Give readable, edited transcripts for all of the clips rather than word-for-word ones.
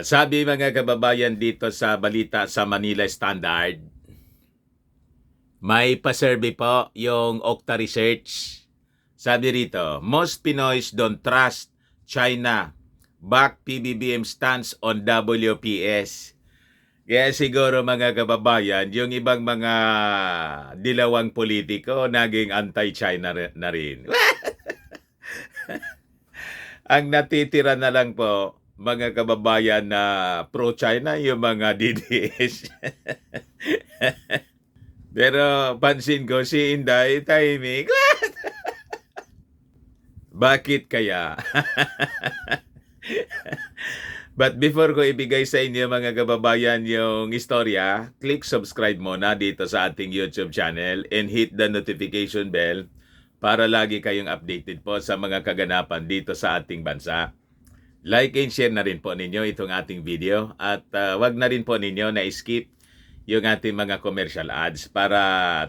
Sabi mga kababayan dito sa balita sa Manila Standard, may pa-survey po yung Okta Research. Sabi rito, most Pinoys don't trust China. Back PBBM stance on WPS. Kaya siguro mga kababayan, yung ibang mga dilawang politiko naging anti-China na rin. Ang natitira na lang po, mga kababayan na pro-China, yung mga DDS. Pero pansin ko si Inday tahimik. Bakit kaya? But before ko ibigay sa inyo mga kababayan yung istorya, click subscribe muna dito sa ating YouTube channel and hit the notification bell para lagi kayong updated po sa mga kaganapan dito sa ating bansa. Like and share na rin po ninyo itong ating video at wag na rin po ninyo na skip yung ating mga commercial ads para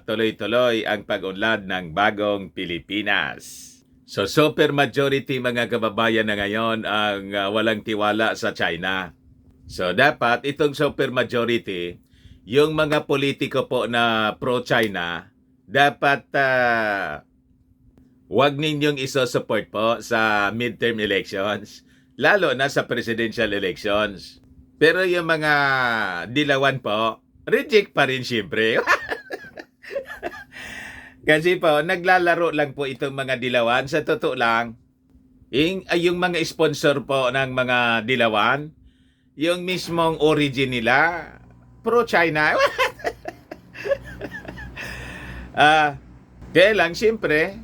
tuloy-tuloy ang pag-unlad ng bagong Pilipinas. So super majority mga kababayan na ngayon ang walang tiwala sa China. So dapat itong super majority, yung mga politiko po na pro-China, dapat wag ninyong iso-support po sa midterm elections, lalo na sa presidential elections. Pero yung mga dilawan po, reject pa rin siyempre. Kasi po, naglalaro lang po itong mga dilawan. Sa totoo lang, yung mga sponsor po ng mga dilawan, yung mismong origin nila, pro-China. Kaya lang, siyempre,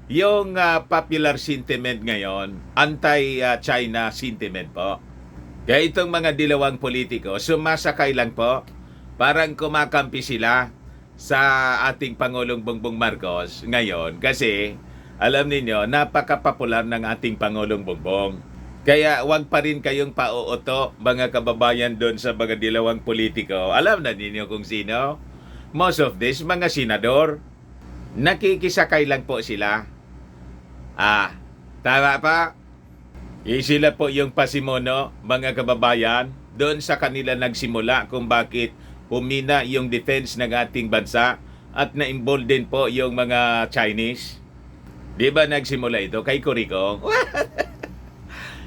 yung popular sentiment ngayon, anti-China sentiment po. Kaya itong mga dilawang politiko, sumasakay lang po, parang kumakampi sila sa ating Pangulong Bongbong Marcos ngayon kasi alam niyo napaka-popular ng ating Pangulong Bongbong. Kaya wag pa rin kayong pauuto mga kababayan doon sa mga dilawang politiko. Alam na ninyo kung sino? Most of this mga senador. Nakikisakay lang po sila. Tama pa? Sila po yung pasimono mga kababayan doon sa kanila nagsimula kung bakit humina yung defense ng ating bansa at na-involve din po yung mga Chinese. Di ba nagsimula ito kay Corico?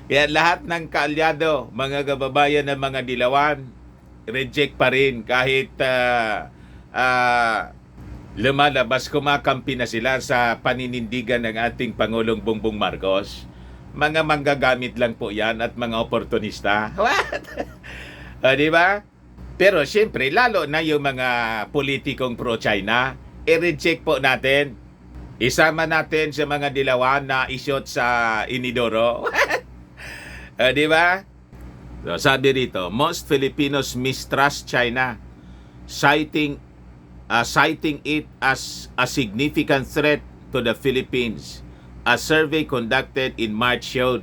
Kaya lahat ng kaalyado, mga kababayan ng mga dilawan, reject pa rin kahit lumalabas, kumakampi na sila sa paninindigan ng ating Pangulong Bongbong Marcos. Mga manggagamit lang po yan at mga oportunista. What? Di ba? Pero siyempre, lalo na yung mga politikong pro-China, i-reject po natin. Isama natin sa mga dilawan na isyot sa inidoro. Di ba? So, sabi rito, most Filipinos mistrust China, citing it as a significant threat to the Philippines. A survey conducted in March showed.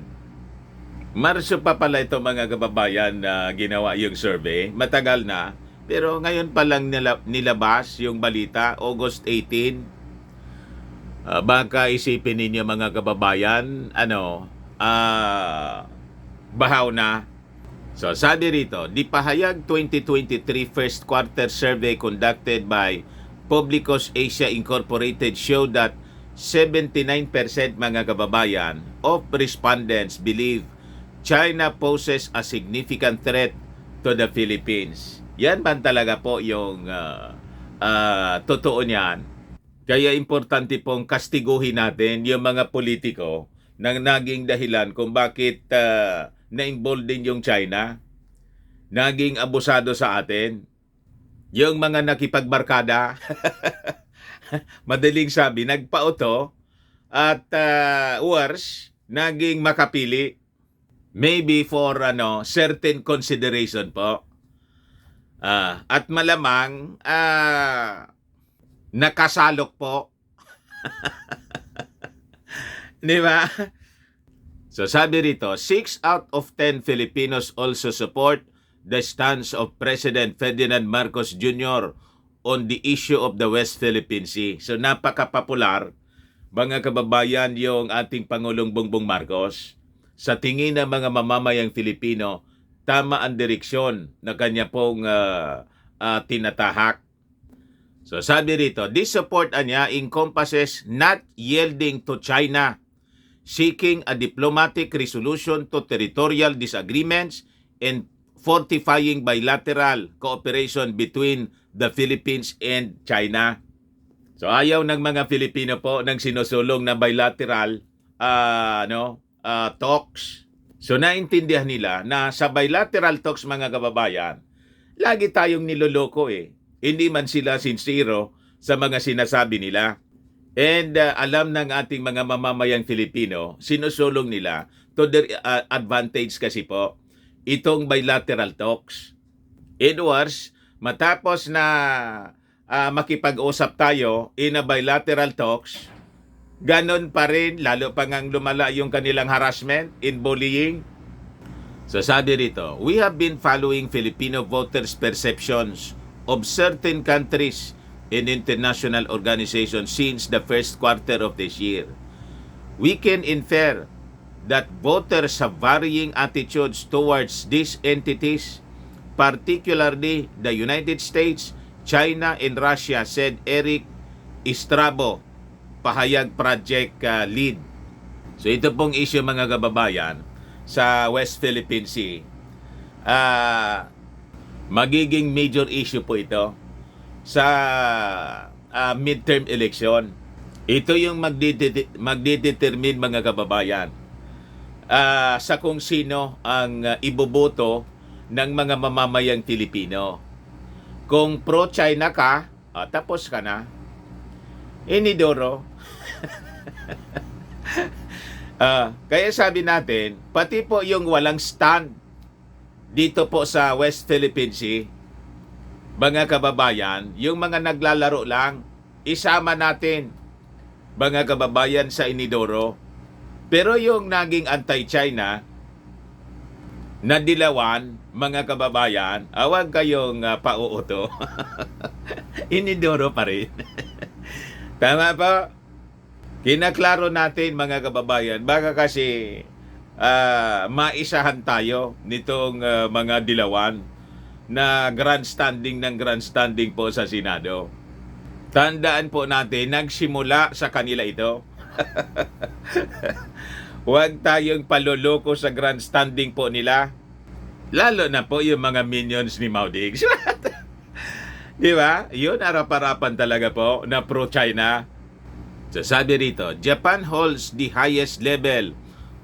Marso pa pala ito mga kababayan na ginawa yung survey. Matagal na. Pero ngayon pa lang nilabas yung balita, August 18. Baka isipin ninyo mga kababayan, bahaw na. So sabi rito, di pahayag 2023 first quarter survey conducted by Publicos Asia Incorporated showed that 79% mga kababayan of respondents believe China poses a significant threat to the Philippines. Yan man talaga po yung totoo niyan. Kaya importante pong kastiguhin natin yung mga politiko nang naging dahilan kung bakit na-involved din yung China. Naging abusado sa atin. Yung mga nakipagbarkada, madaling sabi, nagpauto at worse, naging makapili. Maybe for certain consideration po. At malamang nakasalok po. Di ba? So sabi rito, 6 out of 10 Filipinos also support the stance of President Ferdinand Marcos Jr. on the issue of the West Philippine Sea. So napaka-popular, mga kababayan, yung ating Pangulong Bongbong Marcos. Sa tingin ng mga mamamayang Filipino, tama ang direksyon na kanya pong tinatahak. So sabi rito, this support niya encompasses not yielding to China, seeking a diplomatic resolution to territorial disagreements, and fortifying bilateral cooperation between the Philippines and China. So ayaw ng mga Filipino po ng sinusulong na bilateral talks. So naintindihan nila na sa bilateral talks, mga kababayan, lagi tayong niloloko eh. Hindi man sila sincero sa mga sinasabi nila. And alam ng ating mga mamamayang Filipino, sinusulong nila to their advantage kasi po itong bilateral talks. In words, matapos na makipag-usap tayo in a bilateral talks, ganon pa rin, lalo pa ngang lumala yung kanilang harassment in bullying. So sabi rito, we have been following Filipino voters' perceptions of certain countries and international organizations since the first quarter of this year. We can infer that voters have varying attitudes towards these entities, particularly the United States, China, and Russia, said Eric Estrabo, Pahayag Project lead. So ito pong issue, mga kababayan, sa West Philippine Sea. Magiging major issue po ito sa midterm election. Ito yung magdidetermine, mga kababayan, sa kung sino ang iboboto ng mga mamamayang Pilipino. Kung pro-China ka, tapos ka na. Inidoro. Kaya sabi natin, pati po yung walang stand dito po sa West Philippine Sea, mga kababayan, yung mga naglalaro lang, isama natin, mga kababayan, sa inidoro. Pero yung naging anti-China, na dilawan, mga kababayan, awag kayong pauuto. Inidoro pa rin. Tama po? Kinaklaro natin, mga kababayan, baka kasi maisahan tayo nitong mga dilawan na grandstanding po sa Senado. Tandaan po natin, nagsimula sa kanila ito. Huwag tayong paloloko sa grandstanding po nila. Lalo na po yung mga minions ni Maudigs. Di ba? Yun, arap-arapan talaga po na pro-China. So sabi rito, Japan holds the highest level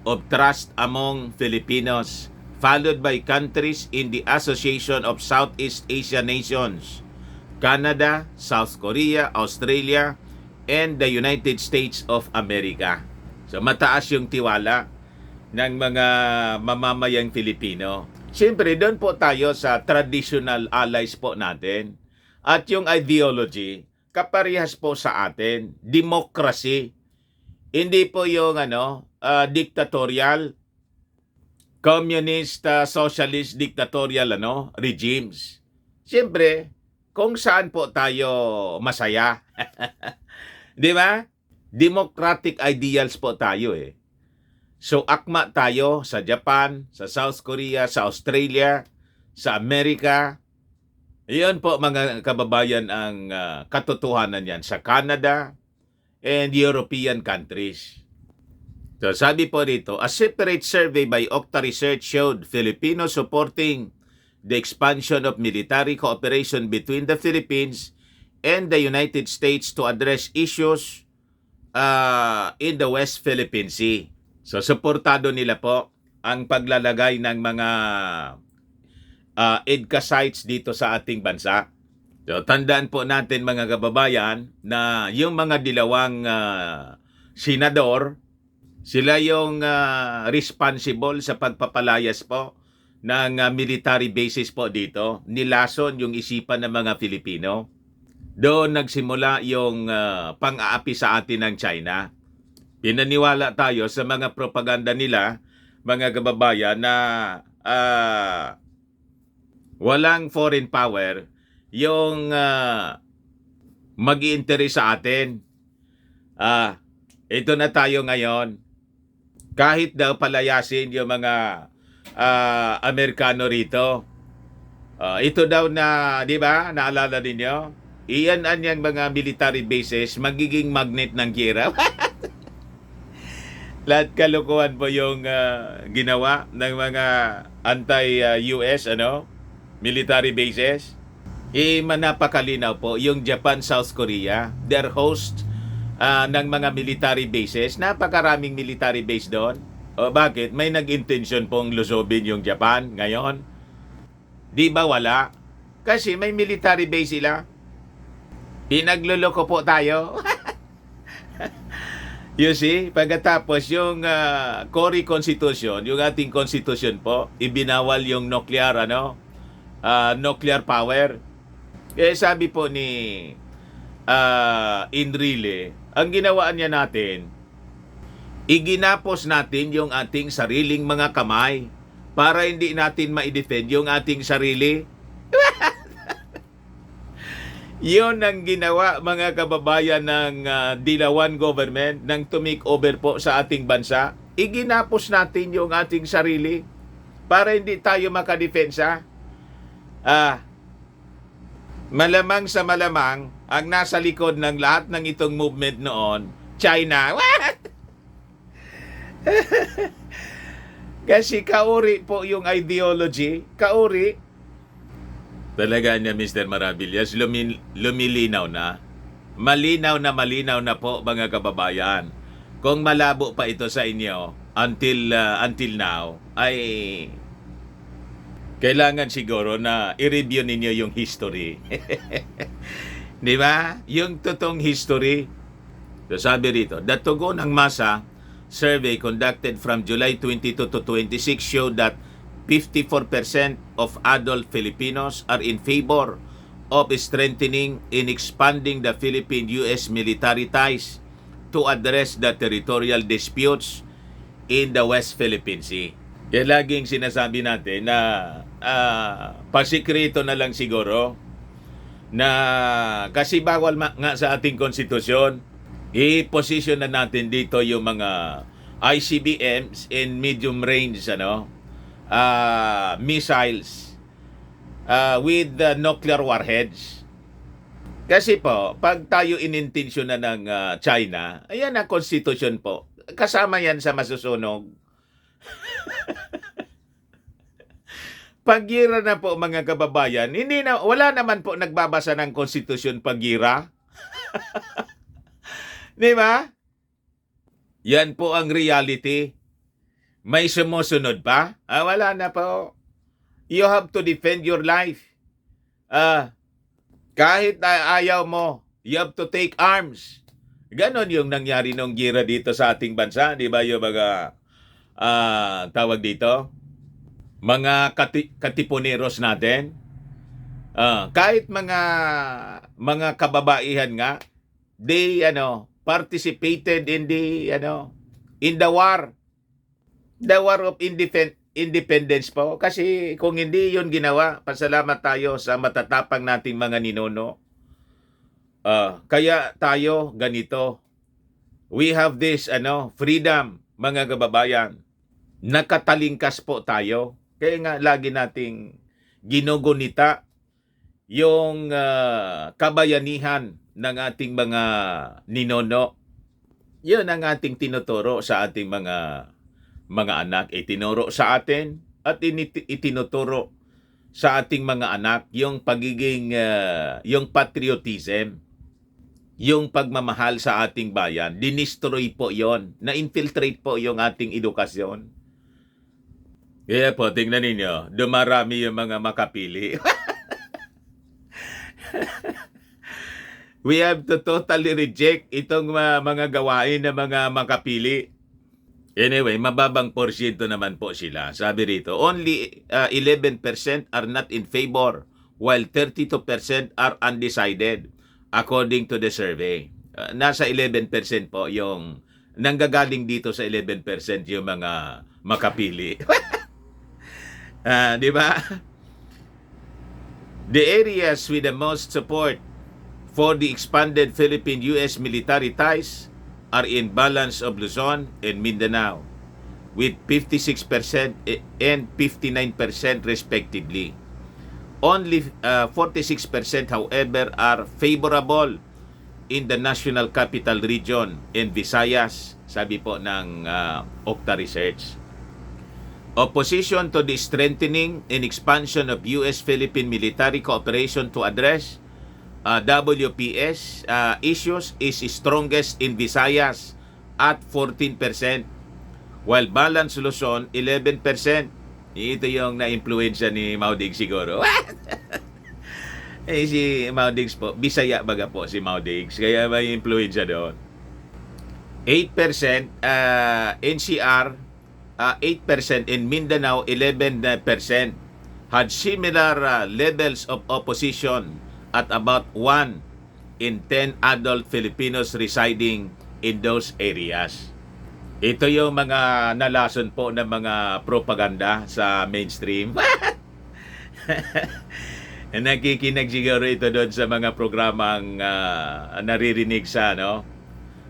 of trust among Filipinos, followed by countries in the Association of Southeast Asia Nations, Canada, South Korea, Australia, and the United States of America. So mataas yung tiwala ng mga mamamayang Filipino. Siyempre, doon po tayo sa traditional allies po natin. At yung ideology, kaparehas po sa atin, democracy. Hindi po yung dictatorial, communist, socialist, dictatorial regimes. Siyempre, kung saan po tayo masaya. Di ba? Democratic ideals po tayo eh. So akma tayo sa Japan, sa South Korea, sa Australia, sa Amerika. Iyon po, mga kababayan, ang katotohanan yan sa Canada and European countries. So sabi po dito, a separate survey by Okta Research showed Filipinos supporting the expansion of military cooperation between the Philippines and the United States to address issues in the West Philippine Sea. So suportado nila po ang paglalagay ng mga EDCA sites dito sa ating bansa. So tandaan po natin, mga kababayan, na yung mga dilawang senador, sila yung responsible sa pagpapalayas po ng military bases po dito. Nilason yung isipan ng mga Filipino. Doon nagsimula yung pang-aapi sa atin ng China. Pinaniwala tayo sa mga propaganda nila, mga kababayan, na walang foreign power yung mag-i-interest sa atin. Ito na tayo ngayon. Kahit daw palayasin yung mga Amerikano rito. Ito daw na, di ba, naalala ninyo? Iyan ang mga military bases magiging magnet ng giyera. Lahat kalokohan po yung ginawa ng mga anti-US military bases. Manapakalinaw po yung Japan, South Korea, their host ng mga military bases. Napakaraming military base doon. O bakit? May nag-intention pong lusobin yung Japan ngayon? Di ba wala? Kasi may military base sila. Pinagluloko po tayo. You see, pagkatapos yung Cory Constitution, yung ating constitution po, ibinawal yung nuclear nuclear power. Kaya sabi po ni Enrile, ang ginawaan niya natin, iginapos natin yung ating sariling mga kamay para hindi natin ma-defend yung ating sarili. Yun ang ginawa mga kababayan ng Dilawan government nang tumake over po sa ating bansa. Iginapos natin yung ating sarili para hindi tayo makadefensa. Malamang sa malamang, ang nasa likod ng lahat ng itong movement noon, China. What? Kasi kauri po yung ideology. Kauri. Talaga niya, Mr. Maravillas, lumilinaw na. Malinaw na po, mga kababayan. Kung malabo pa ito sa inyo until now, ay kailangan siguro na i-review ninyo yung history. Di ba? Yung totoong history. So sabi rito, the tugon ng masa survey conducted from July 22 to 26 showed that 54% of adult Filipinos are in favor of strengthening and expanding the Philippine-US military ties to address the territorial disputes in the West Philippine Sea. Kaya laging sinasabi natin na pasikreto na lang siguro na kasi bawal nga sa ating konstitusyon, i-position na natin dito yung mga ICBMs in medium range missiles with nuclear warheads. Kasi po, pag tayo inintensyon na ng China, ayan ang constitution po. Kasama yan sa masusunog. Pagira na po, mga kababayan, wala naman po nagbabasa ng konstitusyon pagira. Di ba? Yan po ang reality. May sumusunod pa? Wala na po. You have to defend your life. Kahit ayaw mo, you have to take arms. Ganon yung nangyari nung gira dito sa ating bansa. Di ba yung mga tawag dito? Mga katipuneros natin. Kahit mga kababaihan nga, they participated in the war. The war of independence po. Kasi kung hindi yun ginawa, pasalamat tayo sa matatapang nating mga ninuno. Kaya tayo ganito. We have this freedom, mga kababayan. Nakatalingkas po tayo. Kaya nga lagi nating ginugunita yung kabayanihan ng ating mga ninuno. Yun ang ating tinuturo sa ating mga anak. Itinuro sa atin at itinuturo sa ating mga anak yung pagiging, yung patriotism, yung pagmamahal sa ating bayan. Dinistroy po yon, na-infiltrate po yung ating edukasyon. Kaya po, tingnan ninyo, dumarami yung mga makapili. We have to totally reject itong mga gawain ng mga makapili. Anyway, mababang porsyento naman po sila. Sabi rito, only 11% are not in favor, while 32% are undecided, according to the survey. Nasa 11% po yung nanggagaling dito sa 11% yung mga makapili. Di ba? The areas with the most support for the expanded Philippine-US military ties are in balance of Luzon and Mindanao. with 56% and 59% respectively. Only 46% however are favorable in the National Capital Region in Visayas, sabi po ng Okta Research. Opposition to the strengthening and expansion of U.S.-Philippine military cooperation to address WPS issues is strongest in Visayas at 14%, while Balanced Luzon 11%. Ito yung na-influensya ni Maudig siguro. Si Maudigs po, Bisaya baga po si Maudigs, kaya may influensya doon. 8% NCR, 8% in Mindanao, 11% had similar levels of opposition at about 1 in 10 adult Filipinos residing in those areas. Ito yung mga nalason po ng mga propaganda sa mainstream. Nakikinig siguro ito doon sa mga programang naririnig sa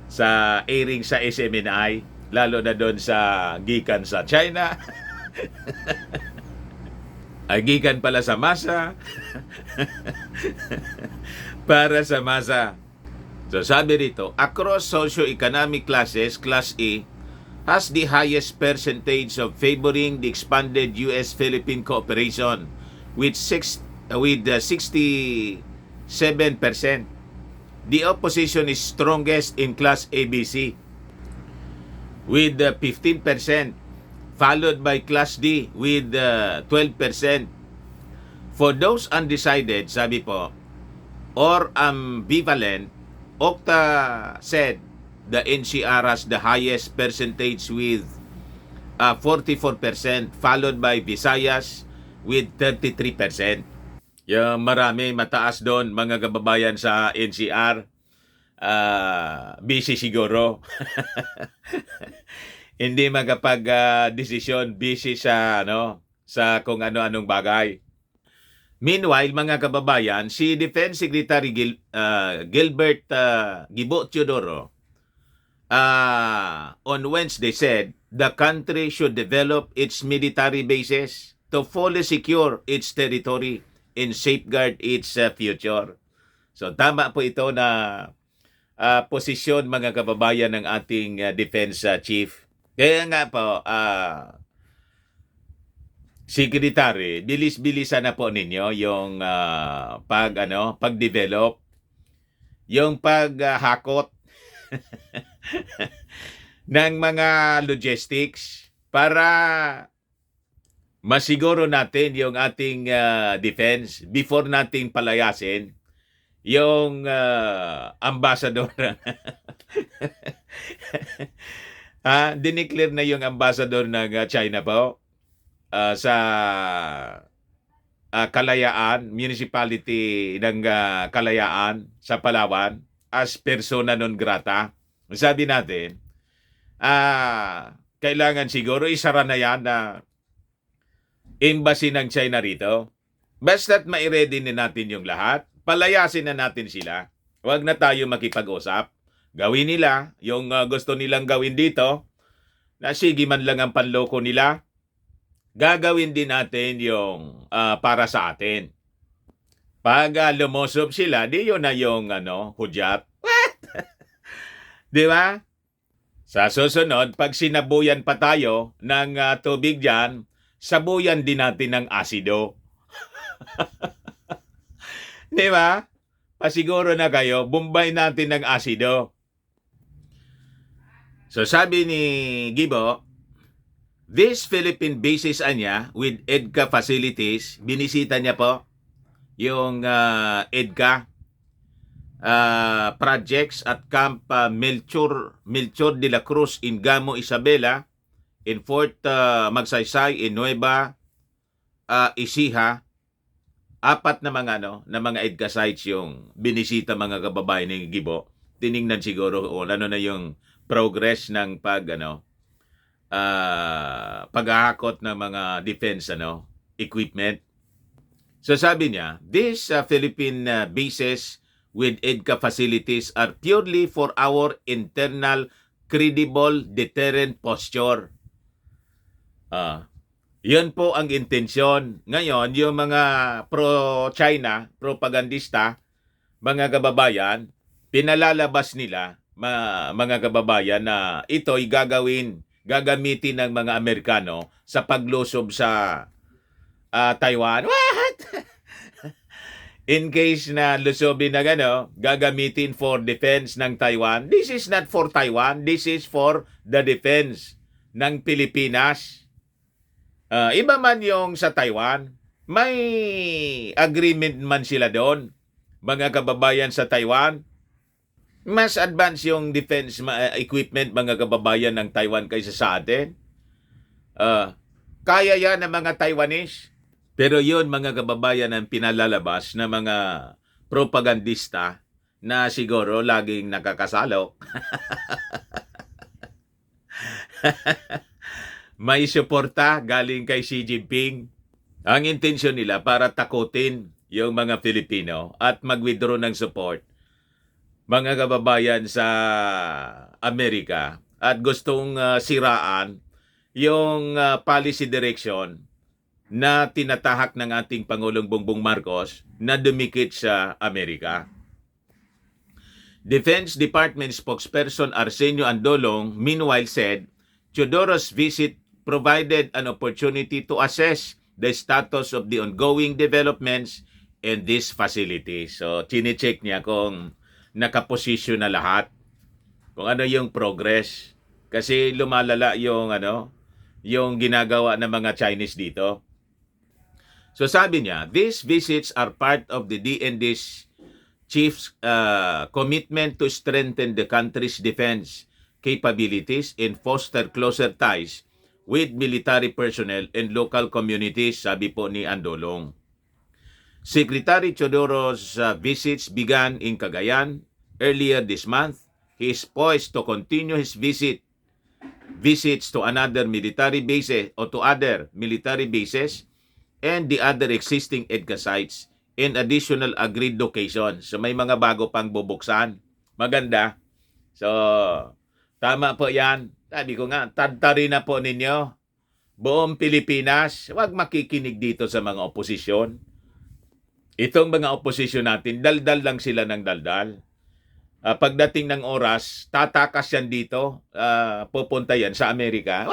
sa airing sa SMNI, lalo na doon sa gikan sa China. Ay gikan pala sa masa. Para sa masa. So sabi rito, across socio-economic classes, Class A has the highest percentage of favoring the expanded U.S.-Philippine cooperation with 67%. The opposition is strongest in Class ABC with 15%, followed by Class D with 12%. For those undecided, sabi po, or ambivalent, Okta said the NCR has the highest percentage with 44%, followed by Visayas with 33%. Yung marami mataas doon mga kababayan sa NCR, busy siguro. Hindi magkapag-desisyon, busy sa sa kung ano-anong bagay. Meanwhile, mga kababayan, si Defense Secretary Gilbert Gibo Teodoro on Wednesday said the country should develop its military bases to fully secure its territory and safeguard its future. So tama po ito na posisyon mga kababayan ng ating defense chief. Kaya nga po, Secretary, bilis-bilisan na po ninyo yung pag-develop, yung paghakot ng mga logistics para masiguro natin yung ating defense before nating palayasin yung ambassador. Dineclare na yung ambassador ng China po sa Kalayaan, municipality ng Kalayaan sa Palawan as persona non grata. Sabi natin, kailangan siguro isara na yan na embassy ng China rito. Basta't mai-ready na natin yung lahat, palayasin na natin sila. Huwag na tayo makipag-usap. Gawin nila yung gusto nilang gawin dito, na sige man lang ang panloko nila. Gagawin din natin yung para sa atin. Pag lumusob sila, di yun na yung hudyat. Di ba? Sa susunod, pag sinabuyan pa tayo ng tubig dyan, sabuyan din natin ng asido. Di ba? Pasiguro na kayo, bumbay natin ng asido. So sabi ni Gibo, this Philippine bases niya with EDCA facilities, binisita niya po yung EDCA projects at Camp Melchor de la Cruz in Gamo, Isabela, in Fort Magsaysay, in Nueva Ecija. Apat na mga EDCA sites yung binisita mga kababayan ng Gibo. Tiningnan siguro ano na yung progress ng paghahakot ng mga defense equipment. So sabi niya, these Philippine bases with EDCA facilities are purely for our internal credible deterrent posture. Ah, yun po ang intensyon. Ngayon, yung mga pro-China, propagandista, mga kababayan, pinalalabas nila, mga kababayan, na ito'y gagamitin ng mga Amerikano sa paglusob sa Taiwan. What? In case na lusobin na gagamitin for defense ng Taiwan. This is not for Taiwan. This is for the defense ng Pilipinas. Iba man yung sa Taiwan, may agreement man sila doon. Mga kababayan sa Taiwan, mas advanced yung defense equipment, mga kababayan ng Taiwan, kaysa sa atin. Kaya yan ng mga Taiwanese. Pero yun, mga kababayan, ang pinalalabas na mga propagandista na siguro laging nakakasalok. May suporta galing kay Xi Jinping. Ang intensyon nila para takutin yung mga Filipino at mag-withdraw ng support, mga kababayan sa Amerika, at gustong siraan yung policy direction na tinatahak ng ating Pangulong Bongbong Marcos na dumikit sa Amerika. Defense Department spokesperson Arsenio Andolong meanwhile said Teodoro's visit provided an opportunity to assess the status of the ongoing developments in this facility. So, chinecheck niya kung nakaposisyon na lahat, kung ano yung progress. Kasi lumalala yung yung ginagawa ng mga Chinese dito. So sabi niya, these visits are part of the DND's chief's commitment to strengthen the country's defense capabilities and foster closer ties with military personnel and local communities, sabi po ni Andolong. Secretary Teodoro's visits began in Cagayan earlier this month. He is poised to continue his visits to another military bases or to other military bases and the other existing EDCA sites in additional agreed locations. So may mga bago pang bubuksan. Maganda. So, tama po yan. Sabi ko nga, tadtari na po ninyo. Buong Pilipinas, huwag makikinig dito sa mga oposisyon. Itong mga oposisyon natin, daldal lang sila ng daldal. Pagdating ng oras, tatakas yan dito, pupunta yan sa Amerika.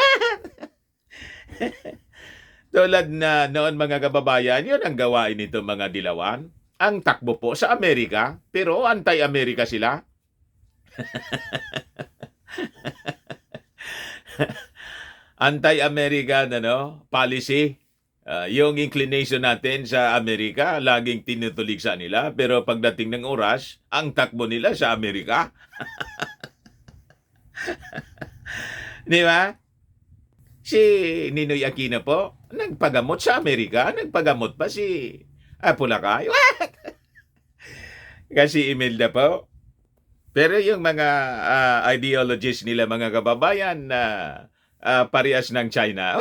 Tulad na noon, mga kababayan, yun ang gawain nito mga dilawan. Ang takbo po sa Amerika, pero anti-Amerika sila. Anti-American policy. Yung inclination natin sa Amerika, laging tinutulig sa nila. Pero pagdating ng oras, ang takbo nila sa Amerika. Di ba? Si Ninoy Aquino po, nagpagamot sa Amerika. Nagpagamot pa si Apulacay. Kasi Imelda po. Pero yung mga ideologies nila, mga kababayan, na parehas ng China.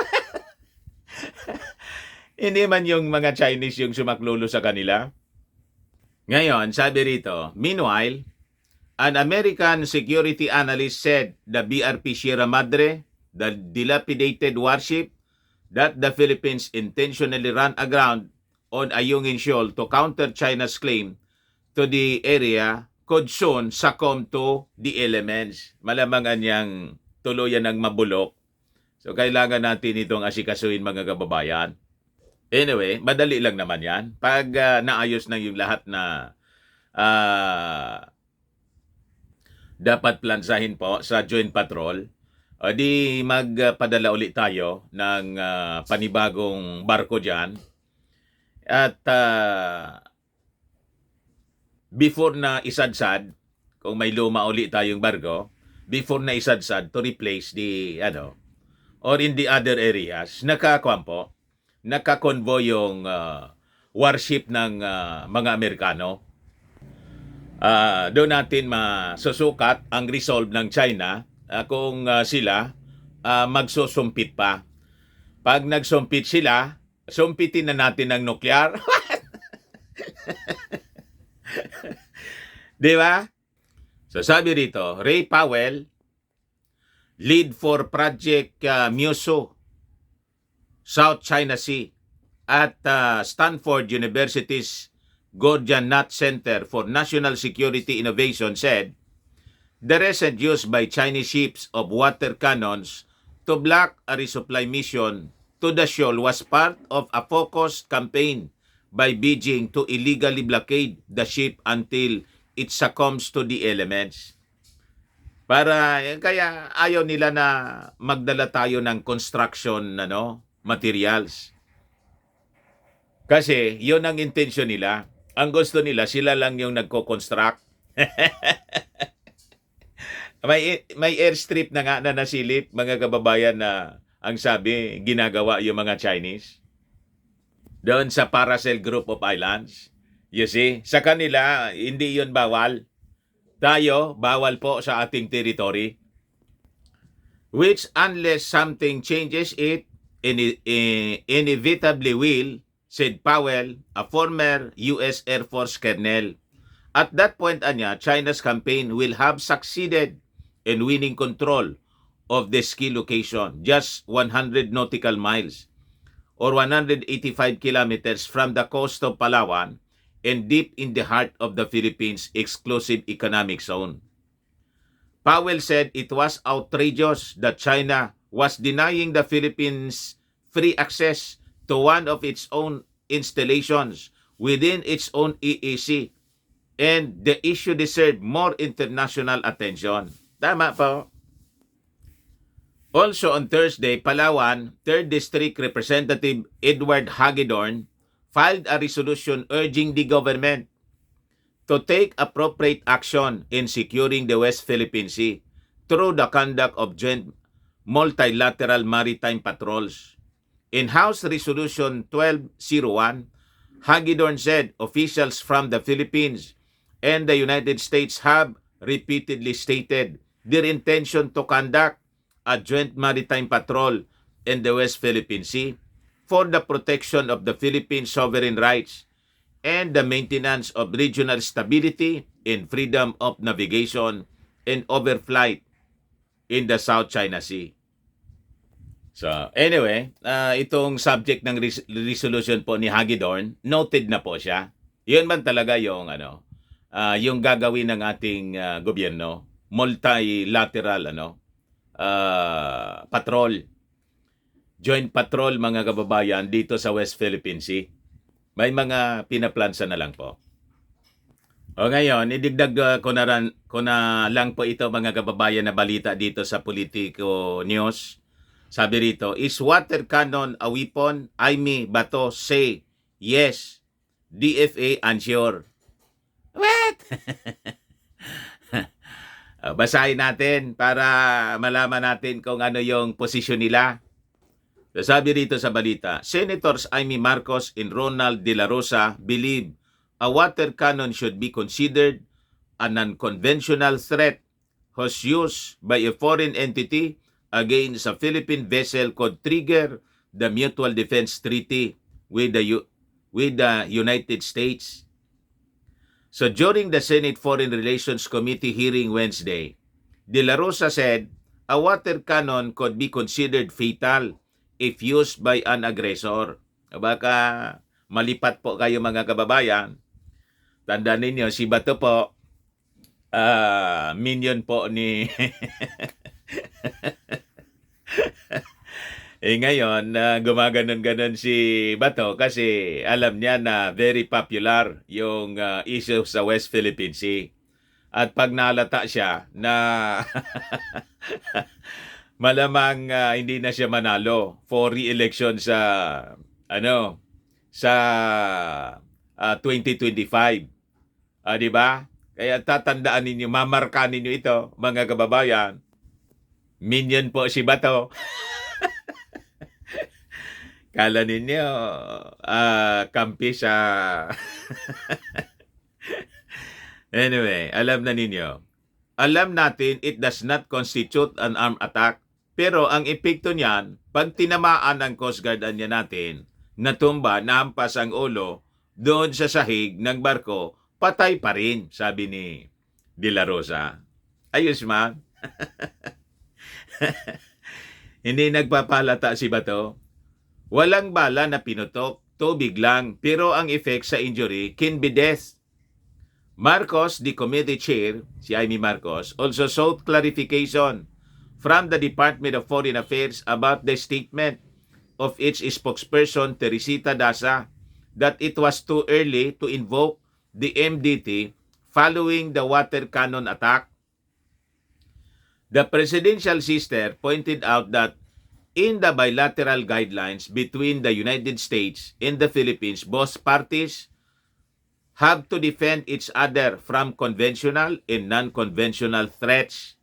Hindi man yung mga Chinese yung sumaklulo sa kanila. Ngayon, sabi rito, meanwhile, an American security analyst said the BRP Sierra Madre, the dilapidated warship that the Philippines intentionally ran aground on Ayungin Shoal to counter China's claim to the area, could soon succumb to the elements. Malamangan niyang tuluyan ng mabulok. So, kailangan natin itong asikasuhin, mga kababayan. Anyway, madali lang naman yan. Pag naayos na yung lahat na dapat plansahin po sa Joint Patrol, di magpadala ulit tayo ng panibagong barko dyan. At before na isadsad, kung may luma ulit tayong barko, before na isadsad to replace the, or in the other areas, nakakonvoy yung warship ng mga Amerikano. Doon natin masusukat ang resolve ng China kung sila magsusumpit pa. Pag nagsumpit sila, sumpitin na natin ng nuklear. Di ba? So sabi rito, Ray Powell, lead for Project Muso, South China Sea at Stanford University's Gordon Nutt Center for National Security Innovation said, the recent use by Chinese ships of water cannons to block a resupply mission to the shoal was part of a focused campaign by Beijing to illegally blockade the ship until it succumbs to the elements. Kaya ayaw nila na magdala tayo ng construction materials. Kasi yun ang intensyon nila. Ang gusto nila, sila lang yung nagko-construct. may airstrip na nga na nasilip, mga kababayan, na ang sabi, ginagawa yung mga Chinese. Doon sa Paracel Group of Islands. You see, sa kanila, hindi yun bawal. Tayo, bawal po sa ating territory. Which unless something changes it, inevitably will, said Powell, a former U.S. Air Force colonel. At that point, China's campaign will have succeeded in winning control of the ski location, just 100 nautical miles or 185 kilometers from the coast of Palawan and deep in the heart of the Philippines' exclusive economic zone. Powell said it was outrageous that China was denying the Philippines free access to one of its own installations within its own EEZ, and the issue deserved more international attention. Tama po. Also on Thursday, Palawan, 3rd District Representative Edward Hagedorn filed a resolution urging the government to take appropriate action in securing the West Philippine Sea through the conduct of joint multilateral maritime patrols. In House Resolution 1201, Hagedorn said officials from the Philippines and the United States have repeatedly stated their intention to conduct a joint maritime patrol in the West Philippine Sea for the protection of the Philippine sovereign rights and the maintenance of regional stability and freedom of navigation and overflight in the South China Sea. So, anyway, itong subject ng resolution po ni Hagedorn, noted na po siya. Yun man talaga yung yung gagawin ng ating gobyerno, multilateral patrol, joint patrol, mga kababayan, dito sa West Philippine Sea. May mga pinaplansa na lang po. O ngayon, idigdag ko na lang po ito, mga kababayan, na balita dito sa Politico News. Sabi rito, is water cannon a weapon? Aimee Bato say yes. DFA unsure. What? Basahin natin para malaman natin kung ano yung posisyon nila. So, sabi rito sa balita, Senators Aimee Marcos and Ronald De La Rosa believe a water cannon should be considered an unconventional threat whose use by a foreign entity against a Philippine vessel could trigger the Mutual Defense Treaty with the United States. So during the Senate Foreign Relations Committee hearing Wednesday, De La Rosa said a water cannon could be considered fatal if used by an aggressor. Baka malipat po kayo, mga kababayan. Tandaan ninyo, si Bato po, minion po ni... ngayon, gumaganon-ganon si Bato kasi alam niya na very popular yung issue sa West Philippine Sea. At pag nalata siya na malamang hindi na siya manalo for re-election sa 2025. Di ba? Kaya tatandaan ninyo, mamarka ninyo ito, mga kababayan. Minion po si Bato. Kala ninyo, kampi siya. Anyway, alam na ninyo. Alam natin it does not constitute an armed attack. Pero ang epekto niyan, pag tinamaan ng Coast Guard natin, natumba, nahampas ang ulo, doon sa sahig ng barko, patay pa rin, sabi ni De La Rosa. Ayos man. Hindi nagpapalata si Bato. Walang bala na pinutok, tubig lang, pero ang effect sa injury can be death. Marcos, the committee chair, si Amy Marcos, also sought clarification from the Department of Foreign Affairs about the statement of its spokesperson, Teresita Daza, that it was too early to invoke the MDT following the water cannon attack. The presidential sister pointed out that in the bilateral guidelines between the United States and the Philippines, both parties have to defend each other from conventional and non-conventional threats.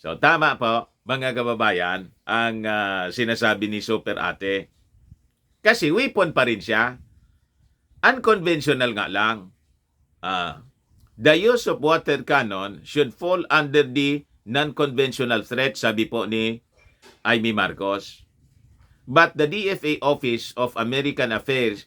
So tama po, mga kababayan, ang sinasabi ni Super Ate. Kasi weapon pa rin siya. Unconventional nga lang. The use of water cannon should fall under the non-conventional threat, sabi po ni Amy Marcos. But the DFA Office of American Affairs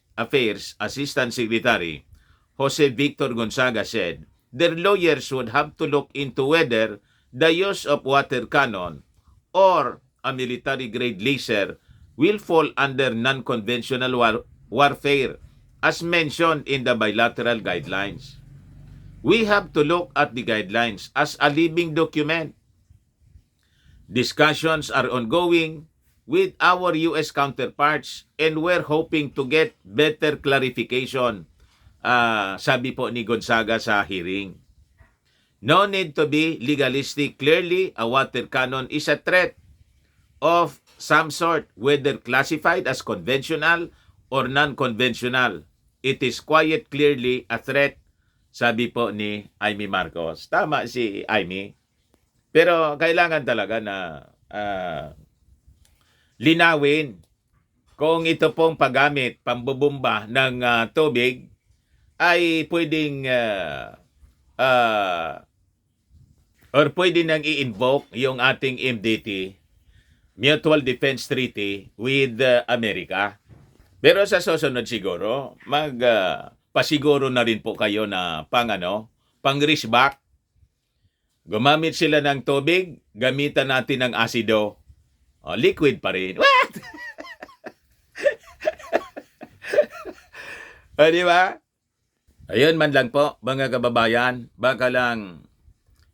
Assistant Secretary Jose Victor Gonzaga said their lawyers would have to look into whether the use of water cannon or a military-grade laser will fall under non-conventional warfare as mentioned in the bilateral guidelines. We have to look at the guidelines as a living document. Discussions are ongoing with our U.S. counterparts and we're hoping to get better clarification, sabi po ni Gonzaga sa hearing. No need to be legalistic. Clearly, a water cannon is a threat of some sort, whether classified as conventional or non-conventional. It is quite clearly a threat, sabi po ni Amy Marcos. Tama si Amy. Pero kailangan talaga na linawin kung ito pong paggamit, pambubumba ng tubig ay pwedeng or pwede nang i-invoke yung ating MDT, Mutual Defense Treaty with America. Pero sa susunod siguro, pasiguro na rin po kayo na pang-risk back. Gumamit sila ng tubig, gamitan natin ng asido. Liquid pa rin. What? Di ba? Ayun man lang po, mga kababayan. Baka lang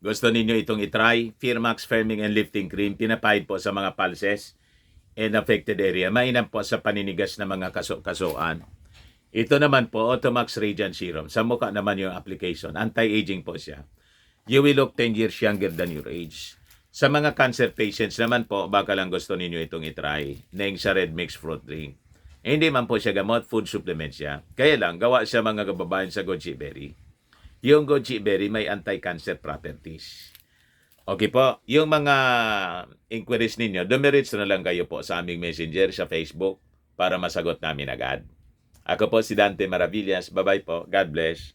gusto ninyo itong itry. Firmax Firming and Lifting Cream, pinapahid po sa mga pulses and affected area. Mainam po sa paninigas na mga kaso-kasuan. Ito naman po, Automax Radiant Serum. Sa mukha naman yung application. Anti-aging po siya. You will look 10 years younger than your age. Sa mga cancer patients naman po, baka lang gusto ninyo itong itry. Neng sa Red Mix Fruit Drink. Hindi man po siya gamot, food supplement siya. Kaya lang, gawa siya mga kababayan sa goji berry. Yung goji berry may anti-cancer properties. Okay po, yung mga inquiries ninyo, dumiretso na lang kayo po sa aming messenger sa Facebook para masagot namin agad. Ako po si Dante Maravillas. Bye-bye po. God bless.